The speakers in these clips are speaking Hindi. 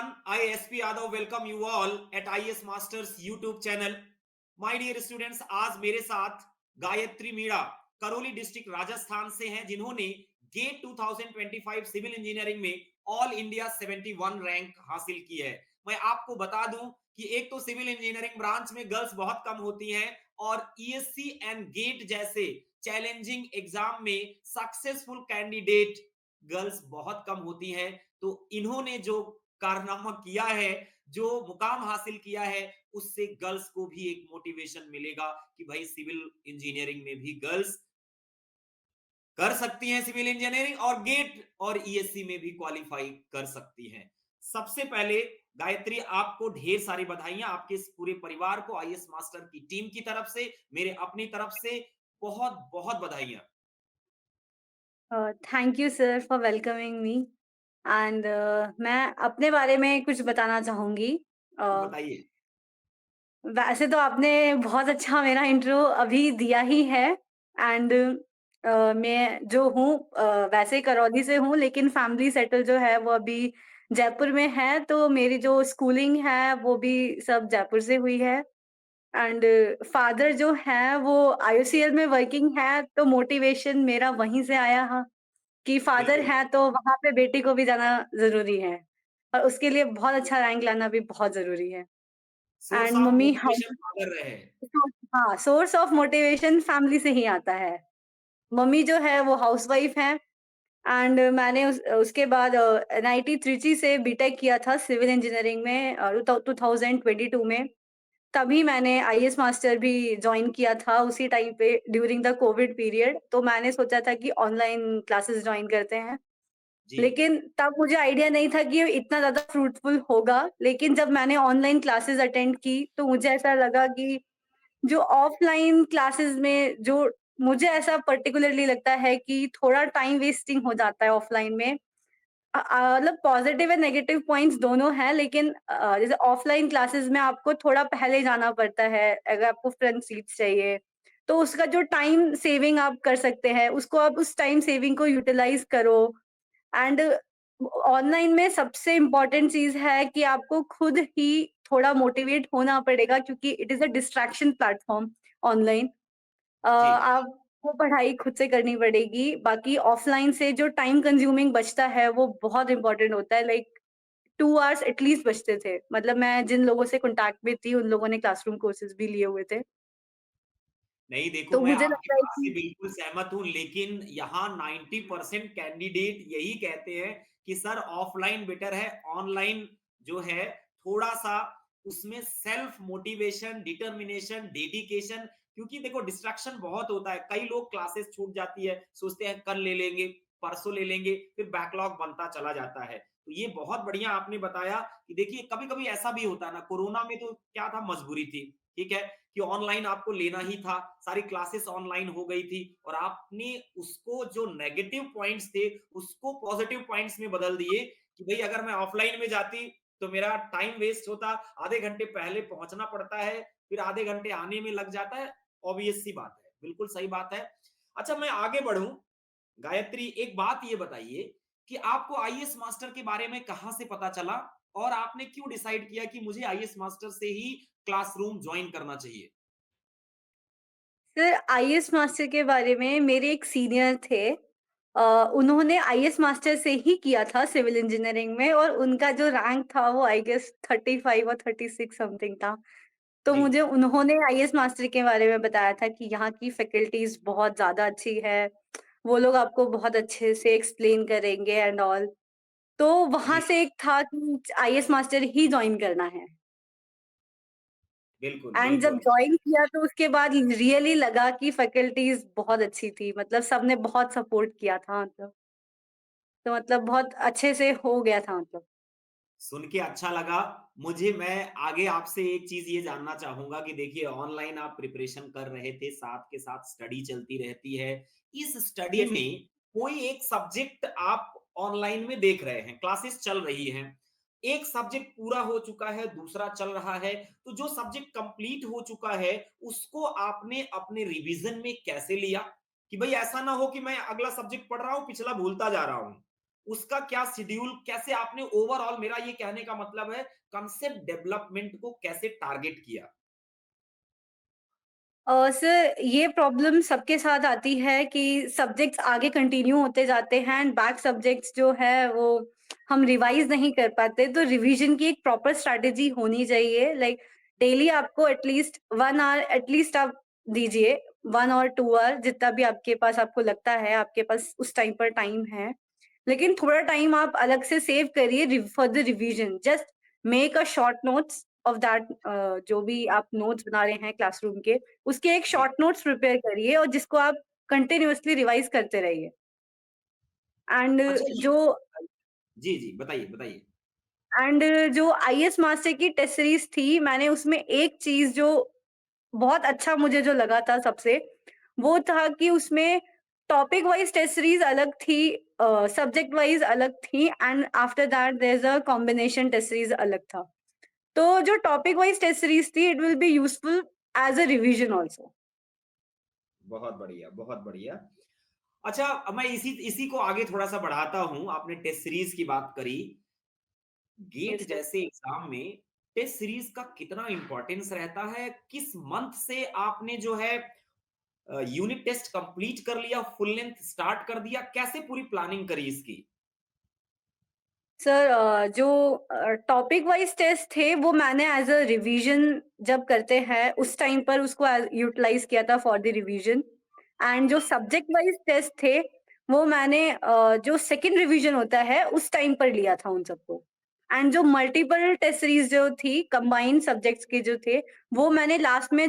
everyone. I SP Yadav welcome you all at IES Masters YouTube channel. My dear students, आज मेरे साथ गायत्री मीणा करौली डिस्ट्रिक्ट राजस्थान से हैं जिन्होंने गेट 2025 सिविल इंजीनियरिंग में ऑल इंडिया 71 रैंक हासिल की है। मैं आपको बता दूं कि एक तो सिविल इंजीनियरिंग ब्रांच में गर्ल्स बहुत कम होती हैं और ईएससी एंड गेट जैसे चैलेंजिंग एग्जाम में सक्सेसफुल कैंडिडेट गर्ल्स बहुत कम होती हैं। तो इन्होंने जो कारनामा किया है, जो मुकाम हासिल किया है, उससे गर्ल्स को भी एक मोटिवेशन मिलेगा कि भाई सिविल इंजीनियरिंग में भी गर्ल्स कर सकती हैं सिविल इंजीनियरिंग और गेट और ईएससी में भी क्वालिफाई कर सकती हैं। सबसे पहले गायत्री आपको ढेर सारी बधाइयां, आपके इस पूरे परिवार को आईएएस मास्टर की टीम की तरफ से, मेरे अपनी तरफ से बहुत बहुत बधाइयां। Thank you sir for welcoming me and मैं अपने बारे में कुछ बताना चाहूँगी। अ, बताइए। वैसे तो आपने बहुत अच्छा मेरा इंट्रो अभी दिया ही है एंड मैं जो हूँ वैसे करौली से हूँ लेकिन फैमिली सेटल जो है वो अभी जयपुर में है, तो मेरी जो स्कूलिंग है वो भी सब जयपुर से हुई है एंड फादर जो है वो आईओसीएल में वर्किंग है, तो मोटिवेशन मेरा वहीं से आया हा कि फादर बिल्कुल। हैं तो वहाँ पे बेटी को भी जाना ज़रूरी है और उसके लिए बहुत अच्छा रैंक लाना भी बहुत ज़रूरी है। Source end of mummy motivation house father रहे। हाँ, सोर्स ऑफ मोटिवेशन फैमिली से ही आता है। मम्मी जो है वो हाउसवाइफ हैं एंड मैंने उसके बाद एनआईटी त्रिची से बीटेक किया था सिविल इंजीनियरिंग में 2022 में। तभी मैंने आईएएस मास्टर भी जॉइन किया था उसी टाइम पे ड्यूरिंग द कोविड पीरियड, तो मैंने सोचा था कि ऑनलाइन क्लासेस जॉइन करते हैं। जी। लेकिन तब मुझे आइडिया नहीं था कि ये इतना ज़्यादा फ्रूटफुल होगा, लेकिन जब मैंने ऑनलाइन क्लासेस अटेंड की, तो मुझे ऐसा लगा कि जो ऑफलाइन क्लासेस में जो मुझे ऐसा पर्टिकुलरली लगता है कि थोड़ा टाइम वेस्टिंग हो जाता है ऑफलाइन में। मतलब पॉजिटिव एंड नेगेटिव पॉइंट्स दोनों हैं, लेकिन जैसे ऑफलाइन क्लासेस में आपको थोड़ा पहले जाना पड़ता है, अगर आपको फ्रंट सीट्स चाहिए, तो उसका जो टाइम सेविंग आप कर सकते हैं, उसको आप उस टाइम सेविंग को यूटिलाइज़ करो। एंड ऑनलाइन में सबसे इम्पोर्टेंट चीज़ है कि आपको खुद ही थोड़ा मोटिवेट होना पड़ेगा क्योंकि it is a distraction platform online. जी। आपको पढ़ाई खुद से करनी पड़ेगी, बाकी ऑफलाइन से जो टाइम कंज्यूमिंग बचता है वो बहुत इम्पोर्टेंट होता है, लाइक 2 आवर्स एटलीस्ट बचते थे। मतलब मैं जिन लोगों से कॉन्टैक्ट में थी उन लोगों ने क्लासरूम कोर्सेज़ भी लिए हुए थे। नहीं, देखो तो मैं मुझे आपकी लगता है बात से कि बिल्कुल सहमत हूं, लेकिन यहाँ 90% कैंडिडेट यही कहते हैं कि सर ऑफलाइन बेटर है, ऑनलाइन जो है थोड़ा सा उसमें सेल्फ मोटिवेशन, डिटर्मिनेशन, डेडिकेशन, क्योंकि देखो डिस्ट्रैक्शन बहुत होता है। कई लोग क्लासेस छूट जाती है, सोचते हैं कल ले लेंगे, परसों ले लेंगे, फिर बैकलॉग बनता चला जाता है। तो ये बहुत बढ़िया आपने बताया कि देखिए कभी कभी ऐसा भी होता है ना, कोरोना में तो क्या था, मजबूरी थी, ठीक है, कि ऑनलाइन आपको लेना ही था, सारी क्लासेस ऑनलाइन हो गई थी और आपने उसको जो नेगेटिव पॉइंट्स थे उसको पॉजिटिव पॉइंट्स में बदल दिए कि भाई अगर मैं ऑफलाइन में जाती तो मेरा टाइम वेस्ट होता, आधे घंटे पहले पहुंचना पड़ता है, फिर आधे घंटे आने में लग जाता है। ऑब्वियस सी बात है, बिल्कुल सही बात है। अच्छा, मैं आगे बढ़ूं, गायत्री एक बात ये बताइए कि आपको आईएएस मास्टर के बारे में कहां से पता चला और आपने क्यों डिसाइड किया कि मुझे आईएएस मास्टर से ही क्लासरूम ज्वाइन करना चाहिए? सर आईएएस मास्टर के बारे में मेरे एक सीनियर थे। उन्होंने आईएएस मास्टर से ही किया था सिविल इंजीनियरिंग में और उनका जो रैंक था वो आई गेस 35 और 36 समथिंग था। तो जी। मुझे उन्होंने आईएएस मास्टर के बारे में बताया था कि यहाँ की फैकल्टीज़ बहुत ज़्यादा अच्छी है। वो लोग आपको बहुत अच्छे से एक्सप्लेन करेंगे एंड ऑल। तो वहाँ जी। से एक था कि आईएएस मास्टर ही जॉइन करना है। बिल्कुल, एंड जब बिल्कुल। जॉइन किया तो उसके बाद रियली लगा कि फैकल्टीज़ बहुत अच्छी थी। मतलब सबने बहुत सपोर्ट किया था मतलब। तो मतलब बहुत अच्छे से हो गया था मतलब। सुन के अच्छा लगा मुझे। मैं आगे आपसे एक चीज ये जानना चाहूंगा कि देखिए ऑनलाइन आप प्रिपरेशन कर रहे थे, साथ के साथ स्टडी चलती रहती है। इस स्टडी यस। में कोई एक सब्जेक्ट आप ऑनलाइन में देख रहे हैं, क्लासेस चल रही हैं, एक सब्जेक्ट पूरा हो चुका है, दूसरा चल रहा है, तो जो सब्जेक्ट कंप्लीट हो चुका है उसको आपने अपने रिवीजन में कैसे लिया कि भाई ऐसा ना हो कि मैं अगला सब्जेक्ट पढ़ रहा हूं, पिछला भूलता जा रहा हूं। उसका क्या शेड्यूल, कैसे आपने ओवरऑल, मेरा ये कहने का मतलब है, कंसेप्ट डेवलपमेंट को कैसे टारगेट किया? सर ये प्रॉब्लम सबके साथ आती है कि सब्जेक्ट्स आगे कंटिन्यू होते जाते हैं एंड बैक सब्जेक्ट्स जो है वो हम रिवाइज नहीं कर पाते, तो रिवीजन की एक प्रॉपर स्ट्रैटेजी होनी चाहिए। लाइक डेली आपको एटलीस्ट 1 आवर एटलीस्ट आप दीजिए, 1 और 2 आवर जितना भी आपके पास आपको लगता है आपके पास उस टाइम पर टाइम है, लेकिन थोड़ा टाइम आप अलग से सेव करिए for the revision. Just make a short notes of that, जो भी आप नोट्स बना रहे हैं क्लासरूम के, उसके एक जी। शॉर्ट नोट्स प्रिपेयर करिए और जिसको आप कंटिन्यूअसली रिवाइज करते रहिए। एंड अच्छा ये जो जी, जी, बताइए, बताइए। एंड जो आईएएस मास्टर की टेस्ट सीरीज थी, मैंने उसमें एक चीज जो बहुत अच्छा मुझे जो लगा था सबसे, वो था कि उसमें टॉपिक वाइज टेस्ट सीरीज अलग थी, सब्जेक्ट वाइज अलग थी and after that there is a combination test series अलग था। तो जो टॉपिक वाइज टेस्ट सीरीज थी, it will be useful as a revision also. बहुत बढ़िया, बहुत बढ़िया। अच्छा, अब मैं इसी इसी को आगे थोड़ा-सा बढ़ाता हूँ। आपने टेस्ट सीरीज़ की बात करी। GATE yes sir. जैसे एग्ज़ाम में टेस्ट सीरीज़ का कितना इम्पोर्टेंस रहता है? किस मंथ से आपने जो है यूनिट टेस्ट कंप्लीट कर लिया, फुल लेंथ स्टार्ट कर दिया? कैसे पूरी प्लानिंग करी इसकी? सर जो टॉपिक वाइज टेस्ट थे वो मैंने एज अ रिवीजन जब करते हैं उस टाइम पर उसको यूटिलाइज किया था फॉर द रिवीजन। एंड जो सब्जेक्ट वाइज टेस्ट थे वो मैंने जो सेकंड रिवीजन होता है उस टाइम पर लिया था उन सबको। एंड जो मल्टीपल टेस्ट सीरीज जो थी कंबाइंड सब्जेक्ट्स के जो थे, वो मैंने लास्ट में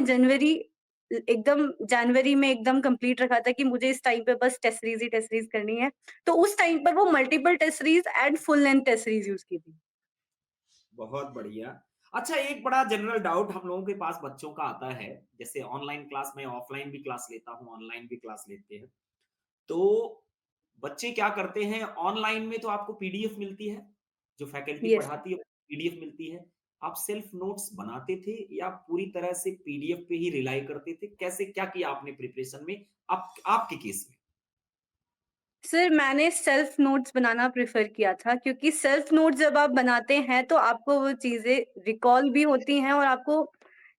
एकदम जनवरी में एकदम कंप्लीट रखा था कि मुझे इस टाइम पे बस टेस्ट सीरीज करनी है। तो उस टाइम पर वो multiple test series and full length test series use की थी। बहुत बढ़िया। अच्छा, एक बड़ा जनरल डाउट हम लोगों के पास बच्चों का आता है, जैसे ऑनलाइन क्लास में, ऑफलाइन भी क्लास लेता हूँ, ऑनलाइन भी क्लास लेते हैं। तो बच्चे क्या करते हैं, ऑनलाइन में तो आपको पीडीएफ मिलती है, जो फैकल्टी यस। पढ़ाती है पीडीएफ मिलती है। आप सेल्फ नोट्स बनाते थे या पूरी तरह से पीडीएफ पे ही रिलाई करते थे? कैसे क्या किया आपने प्रिपरेशन में, आप आपके केस में? सर मैंने सेल्फ नोट्स बनाना प्रेफ़र किया था क्योंकि सेल्फ नोट्स जब आप बनाते हैं तो आपको वो चीज़ें रिकॉल भी होती हैं और आपको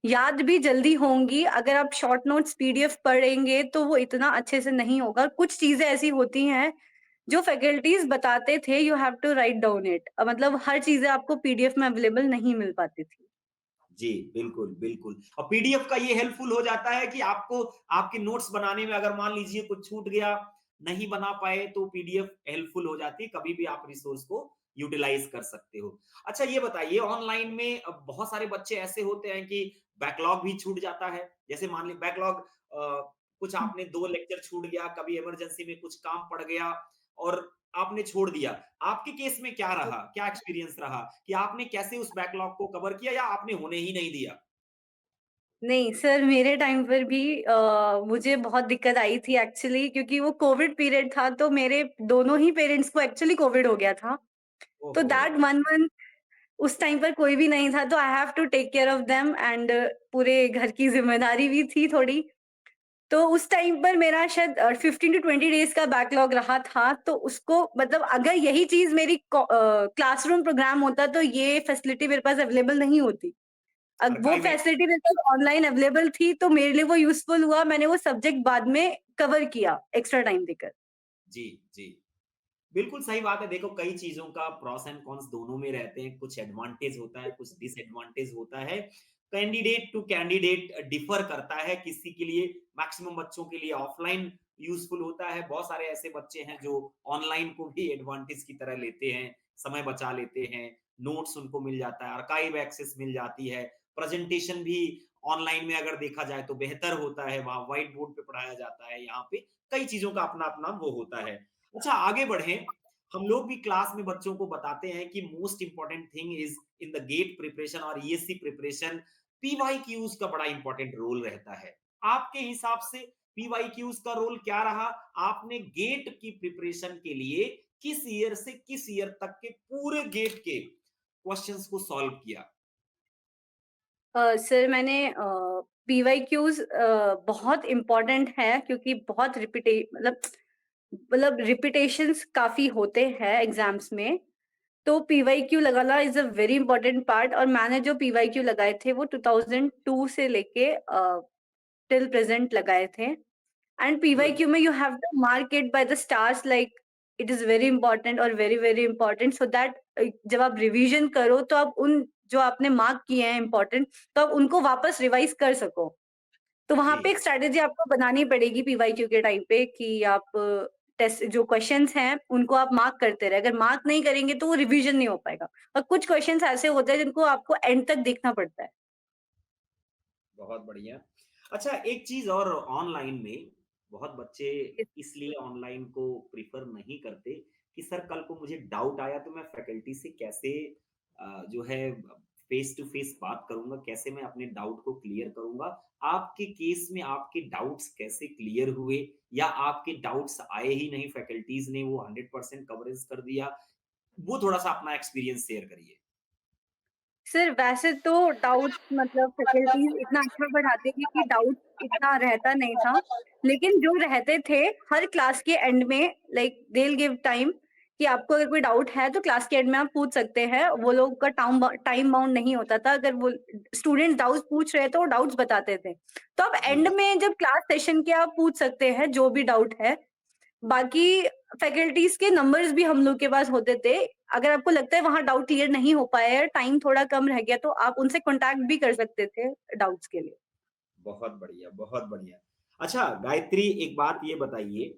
याद भी जल्दी होंगी। अगर आप शॉर्ट नोट्स पीडीएफ पढ़ेंगे तो वो इतना अच्छे से नहीं होगा। कुछ चीज़ें ऐसी होती हैं जो फैकल्टीज़ बताते थे, you have to write down it, मतलब हर चीज़ें आपको पीडीएफ में अवेलेबल नहीं मिल पाती थी। जी, बिल्कुल, बिल्कुल। और पीडीएफ का ये हेल्पफुल हो जाता है कि आपको आपके नोट्स बनाने में अगर मान लीजिए कुछ छूट गया, नहीं बना पाए, तो पीडीएफ हेल्पफुल हो जाती है, कभी भी आप रिसोर्स को यूटिलाइज़ कर सकते हो। अच्छा ये बताइए, ऑनलाइन में बहुत सारे बच्चे ऐसे होते हैं कि बैकलॉग भी छूट जाता है। जैसे मान ली बैकलॉग, कुछ आपने 2 लेक्चर छूट गया, कभी इमरजेंसी में कुछ काम पड़ गया और आपने छोड़ दिया। आपके केस में क्या रहा? क्या एक्सपीरियंस रहा कि आपने कैसे उस बैकलॉग को कवर किया या आपने होने ही नहीं दिया? नहीं सर, मेरे टाइम पर भी मुझे बहुत दिक्कत आई थी एक्चुअली क्योंकि वो कोविड पीरियड था तो मेरे दोनों ही पेरेंट्स को एक्चुअली कोविड हो गया था। तो ओहो! दैट 1 मंथ उस टाइम पर कोई भी नहीं था तो I have to take care of them and पूरे घर की ज़िम्मेदारी भी थी थोड़ी। तो उस टाइम पर मेरा शायद 15 टू 20 डेज़ का बैकलॉग रहा था तो उसको मतलब अगर यही चीज़ मेरी क्लासरूम प्रोग्राम होता तो ये फैसिलिटी मेरे पास अवेलेबल नहीं होती। वो आर्काइव फैसिलिटी मेरे पास ऑनलाइन अवेलेबल थी तो मेरे लिए वो यूज़फुल हुआ, मैंने वो सब्जेक्ट बाद में कवर किया एक्स्ट्रा टाइम देकर। जी, जी। बिल्कुल सही बात है। देखो, कई चीज़ों का प्रॉस एंड कॉन्स दोनों में रहते हैं। कुछ एडवांटेज होता है, कुछ डिसएडवांटेज होता है। कैंडिडेट टू कैंडिडेट डिफर करता है। किसी के लिए, मैक्सिमम बच्चों के लिए ऑफलाइन यूज़फुल होता है। बहुत सारे ऐसे बच्चे हैं जो ऑनलाइन को भी एडवांटेज की तरह लेते हैं, समय बचा लेते हैं, नोट्स उनको मिल जाता है, आर्काइव एक्सेस मिल जाती है, प्रेज़ेंटेशन भी ऑनलाइन में अगर देखा जाए तो बेहतर होता है, वहाँ व्हाइट बोर्ड पे पढ़ाया जाता है, यहाँ पे कई चीज़ों का अपना-अपना वो होता है। अच्छा आगे बढ़ें, हम लोग भी क्लास में बच्चों को बताते हैं कि most important thing is in the GATE preparation और ईएससी प्रिपरेशन, पीवाईक्यूज का बड़ा इंपॉर्टेंट रोल रहता है। आपके हिसाब से पीवाईक्यूज का रोल क्या रहा? आपने गेट की प्रिपरेशन के लिए किस ईयर से किस ईयर तक के पूरे गेट के क्वेश्चंस को सॉल्व किया? सर मैंने पीवाईक्यूज़ बहुत इम्पोर्टेंट है क्योंकि बहुत रिपीटे मतलब मतलब रिपिटेशंस काफ़ी होते हैं एग्ज़ाम्स में, तो पीवाईक्यू लगाना is a very important part और मैंने जो पीवाईक्यू लगाए थे वो 2002 से लेके टिल प्रेज़ेंट लगाए थे। And good. पीवाईक्यू में you have to mark it by the stars like it is very important और very, very important so that जब आप रिवीजन करो तो आप उन जो आपने मार्क किए हैं इंपॉर्टेंट, तो आप उनको वापस रिवाइज़ कर सको। तो वहाँ पे जी, एक स्ट्रैटेजी आपको बनानी पड़ेगी पीवाईक्यू के टाइम पे कि आप टेस्ट जो क्वेश्चंस हैं, उनको आप मार्क करते रहे। अगर मार्क नहीं करेंगे तो वो रिवीजन नहीं हो पाएगा और कुछ क्वेश्चंस ऐसे होते हैं जिनको आपको एंड तक देखना पड़ता है। बहुत बढ़िया। अच्छा, एक चीज़ और ऑनलाइन में बहुत बच्चे इसलिए ऑनलाइन को प्रेफ़र नहीं करते कि सर कल को मुझे डाउट आया तो मैं फैकल्टी से कैसे जो है फ़ेस टू फ़ेस बात करूँगा, कैसे मैं अपने डाउट को क्लियर करूँगा। आपके केस में आपके डाउट्स कैसे क्लियर हुए या आपके डाउट्स आए ही नहीं, फैकल्टीज़ ने वो 100% कवरेज कर दिया? वो थोड़ा-सा अपना एक्सपीरियंस शेयर करिए। सर वैसे तो डाउट्स मतलब फैकल्टीज़ इतना अच्छा पढ़ाते थे कि डाउट इतना रहता नहीं था। लेकिन जो रहते थे हर क्लास के एंड में like they will give time कि आपको अगर कोई डाउट है तो क्लास के एंड में आप पूछ सकते हैं। वो लोग का टाइम बाउंड नहीं होता था। अगर वो स्टूडेंट्स डाउट्स पूछ रहे हैं तो वो डाउट्स बताते थे। तो आप जी। एंड में जब क्लास सेशन के आप पूछ सकते हैं जो भी डाउट है। बाकी फैकल्टीज़ के नंबर्स भी हम लोग के पास होते थे। अगर आपको लगता है वहाँ डाउट क्लियर नहीं हो पाया है, टाइम थोड़ा कम रह गया, तो आप उनसे कॉन्टैक्ट भी कर सकते थे डाउट्स के लिए। बहुत बढ़िया, बहुत बढ़िया। अच्छा, गायत्री एक बात ये बताइए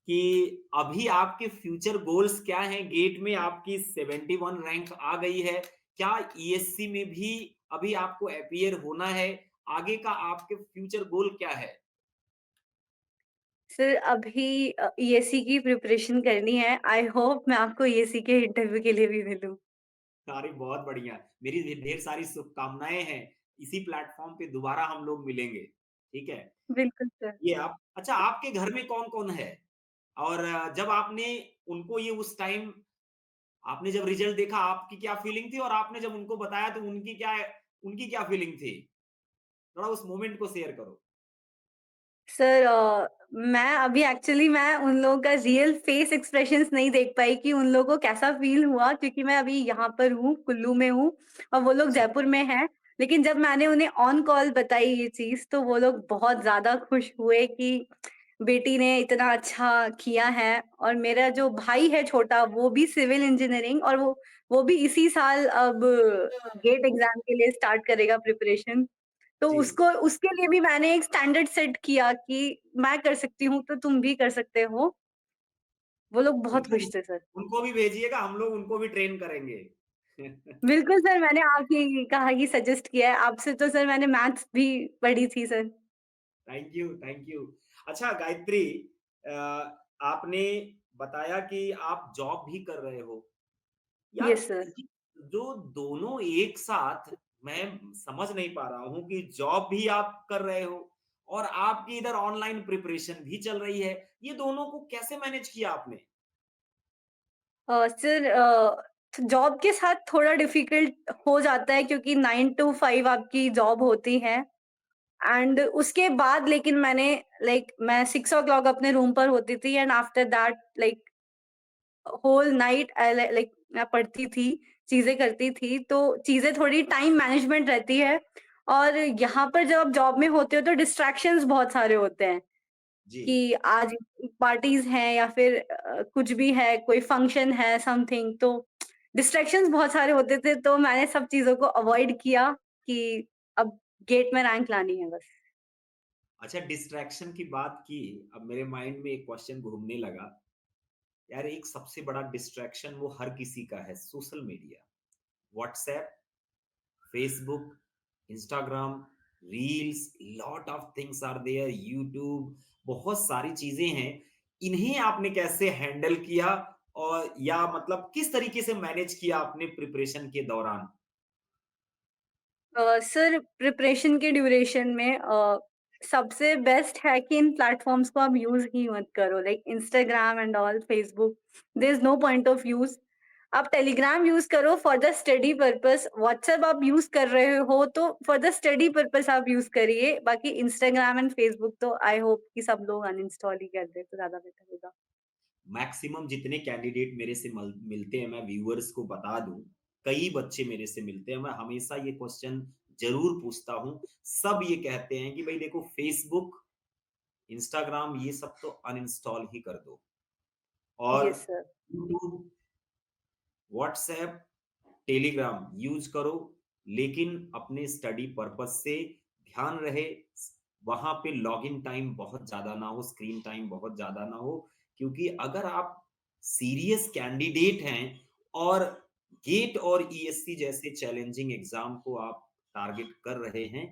कि अभी आपके फ्यूचर गोल्स क्या हैं? गेट में आपकी 71 रैंक आ गई है। क्या ईएससी में भी अभी आपको अपीयर होना है? आगे का आपके फ्यूचर गोल क्या है? सर अभी ईएससी की प्रिपरेशन करनी है। आई होप मैं आपको ईएससी के इंटरव्यू के लिए भी मिलूँ। अरे बहुत बढ़िया। मेरी ढेर सारी शुभकामनाएँ हैं। इसी प्लेटफ़ॉर्म पे दोबारा हम लोग मिलेंगे। ठीक है? बिल्कुल सर। ये आप अच्छा, आपके घर में कौन-कौन है? और जब आपने उनको ये उस टाइम आपने जब रिजल्ट देखा आपकी क्या फीलिंग थी और आपने जब उनको बताया तो उनकी क्या फीलिंग थी? थोड़ा उस मोमेंट को शेयर करो। सर मैं अभी एक्चुअली मैं उन लोगों का रियल फेस एक्सप्रेशंस नहीं देख पाई कि उन लोगों को कैसा फ़ील हुआ क्योंकि मैं अभी यहाँ पर हूँ, कुल्लू में हूँ और वो लोग अच्छा, जयपुर में हैं। लेकिन जब मैंने उन्हें ऑन कॉल बताई ये चीज़ तो वो लोग बहुत ज़्यादा खुश हुए कि बेटी ने इतना अच्छा किया है और मेरा जो भाई है छोटा वो भी सिविल इंजीनियरिंग और वो भी इसी साल अब गेट एग्ज़ाम के लिए स्टार्ट करेगा प्रिपरेशन। तो जी। उसको उसके लिए भी मैंने एक स्टैंडर्ड सेट किया कि मैं कर सकती हूँ, तो तुम भी कर सकते हो। वो लोग बहुत उनको खुश थे सर। उनको भी भेजिएगा, हम लोग उनको भी ट्रेन करेंगे। बिल्कुल सर, मैंने आप ही कहा कि सजेस्ट किया है। आपसे तो सर मैंने मैथ्स भी पढ़ी थी sir. Thank you, thank you. अच्छा गायत्री, अ, आपने बताया कि आप जॉब भी कर रहे हो। यार यस सर। ये जो दोनों एक साथ मैं समझ नहीं पा रहा हूँ कि जॉब भी आप कर रहे हो और आपकी इधर ऑनलाइन प्रिपरेशन भी चल रही है। ये दोनों को कैसे मैनेज किया आपने? सर जॉब के साथ थोड़ा डिफ़िकल्ट हो जाता है क्योंकि 9 टू 5 आपकी जॉब होती है एंड उसके बाद लेकिन मैंने मैं 6 ओ क्लॉक अपने रूम पर होती थी and after that whole night मैं पढ़ती थी, चीज़ें करती थी, तो चीज़ें थोड़ी टाइम मैनेजमेंट रहती है और यहाँ पर जब आप जॉब में होते हो तो डिस्ट्रैक्शंस बहुत सारे होते हैं जी। कि आज पार्टीज़ हैं या फिर कुछ भी है, कोई फंक्शन है समथिंग तो डिस्ट्रैक्शंस बहुत सारे होते थे, तो मैंने सब चीज़ों को अवॉइड किया कि अब गेट में रैंक लानी है बस। अच्छा, डिस्ट्रैक्शन की बात की, अब मेरे माइंड में एक क्वेश्चन घूमने लगा। यार एक सबसे बड़ा डिस्ट्रैक्शन वो हर किसी का है, social media. WhatsApp, Facebook, Instagram, reels, lot of things are there, YouTube, बहुत सारी चीजें हैं। इन्हें आपने कैसे हैंडल किया और या मतलब किस तरीके से मैनेज किया अपने प्रिपरेशन के दौरान? सर प्रिपरेशन के ड्यूरेशन में सबसे बेस्ट है कि इन प्लेटफॉर्म्स को आप यूज़ ही मत करो like Instagram and all, Facebook, there is no point of use. आप टेलीग्राम यूज़ करो for the study purpose, WhatsApp आप यूज़ कर रहे हो तो फॉर द स्टडी पर्पस आप यूज़ करिए। बाकी इंस्टाग्राम एंड फेसबुक तो आई होप कि सब लोग अनइंस्टॉल ही कर दें तो ज़्यादा बेटर होगा। मैक्सिमम जितने कैंडिडेट मेरे से मिलते हैं, मैं व्यूअर्स को बता दूं, कई बच्चे मेरे से मिलते हैं, मैं हमेशा ये क्वेश्चन जरूर पूछता हूं। सब ये कहते हैं कि भाई देखो, फेसबुक, इंस्टाग्राम ये सब तो अनइंस्टॉल ही कर दो, और yes sir. YouTube, WhatsApp, Telegram use करो, लेकिन अपने स्टडी पर्पस से ध्यान रहे वहां पे लॉगिन टाइम बहुत ज्यादा ना हो, स्क्रीन टाइम बहुत ज्यादा ना हो। क्योंकि अगर आप सीरियस कैंडिडेट हैं और गेट और ईएससी जैसे चैलेंजिंग एग्जाम को आप टारगेट कर रहे हैं,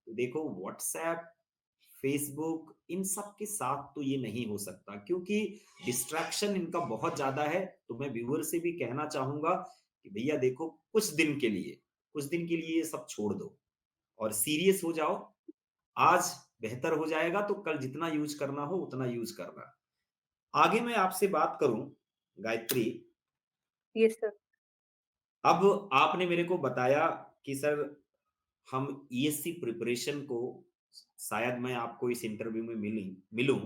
तो देखो, व्हाट्सएप, फेसबुक, इन सब के साथ तो ये नहीं हो सकता, क्योंकि डिस्ट्रैक्शन इनका बहुत ज्यादा है। तो मैं व्यूअर से भी कहना चाहूंगा कि भैया देखो, कुछ दिन के लिए ये सब छोड़ दो और सीरियस हो जाओ। आज बेहतर हो जाएगा तो कल जितना यूज करना हो उतना यूज करना। आगे मैं आपसे बात करूं, गायत्री, यस सर। अब आपने मेरे को बताया कि सर, हम ईएससी प्रिपरेशन को, शायद मैं आपको इस इंटरव्यू में मिलूं,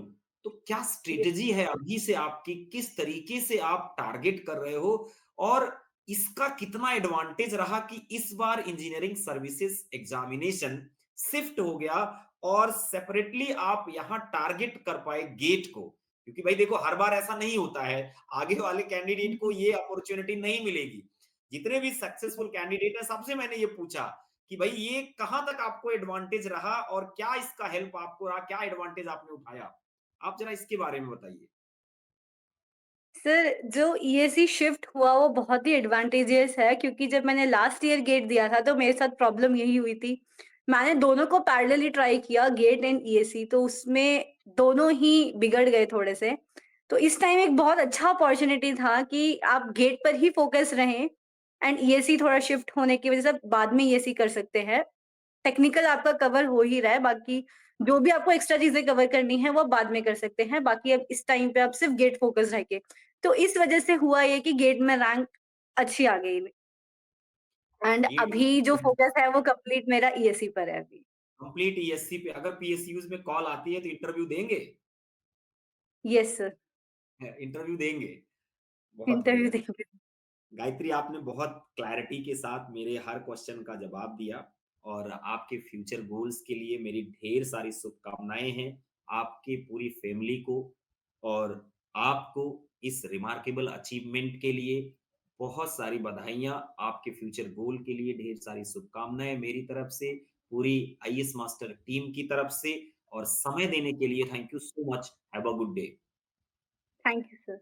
तो क्या स्ट्रेटेजी है अभी से आपकी, किस तरीके से आप टारगेट कर रहे हो, और इसका कितना एडवांटेज रहा कि इस बार इंजीनियरिंग सर्विसेज एग्जामिनेशन शिफ्ट हो गया और सेपरेटली आप यहां टारगेट कर पाए गेट को। क्योंकि भाई देखो, हर बार ऐसा नहीं होता है, आगे वाले कैंडिडेट को ये अपॉर्चुनिटी नहीं मिलेगी। जितने भी सक्सेसफुल कैंडिडेट है, सबसे मैंने ये पूछा कि भाई ये कहां तक आपको एडवांटेज रहा और क्या इसका हेल्प आपको रहा, क्या एडवांटेज आपने उठाया, आप जरा इसके बारे में बताइए। सर, जो ईएसई शिफ्ट हुआ वो बहुत ही एडवांटेजेस है, क्योंकि जब मैंने लास्ट ईयर गेट दिया था तो मेरे साथ प्रॉब्लम यही हुई थी। मैंने दोनों को पैरेलली ट्राई किया, गेट एंड ईएसई, तो उसमें दोनों ही बिगड़ गए थोड़े से। तो इस टाइम एक बहुत अच्छा अपॉर्चुनिटी था कि आप गेट पर ही फोकस रहें एंड ईएसई थोड़ा शिफ्ट होने की वजह से बाद में ईएसई कर सकते हैं। टेक्निकल आपका कवर हो ही रहा है, बाकी जो भी आपको एक्स्ट्रा चीज़ें कवर करनी है, वो बाद में कर सकते हैं। बाकी अब इस टाइम पे आप सिर्फ़ गेट फ़ोकस रह के। तो इस वज़ह से हुआ ये कि गेट में रैंक अच्छी आ गई एंड गेट अभी जो फ़ोकस है वो कंप्लीट मेरा ईएसई पर है अभी। कंप्लीट ईएससी पे, अगर पीएसयूज में कॉल आती है तो इंटरव्यू देंगे? येस सर, इंटरव्यू देंगे। बहुत इंटरव्यू बढ़िया। देंगे। गायत्री, आपने बहुत क्लैरिटी के साथ मेरे हर क्वेश्चन का जवाब दिया, और आपके फ्यूचर गोल्स के लिए मेरी ढेर सारी शुभकामनाएं हैं, आपकी पूरी फैमिली को, और आपको इस रिमार्केबल अचीवमेंट के लिए बहुत सारी बधाइयां, आपके फ्यूचर गोल के लिए ढेर सारी शुभकामनाएं मेरी तरफ से, पूरी आईएएस मास्टर टीम की तरफ से। और समय देने के लिए thank you so much. Have a good day. Thank you sir.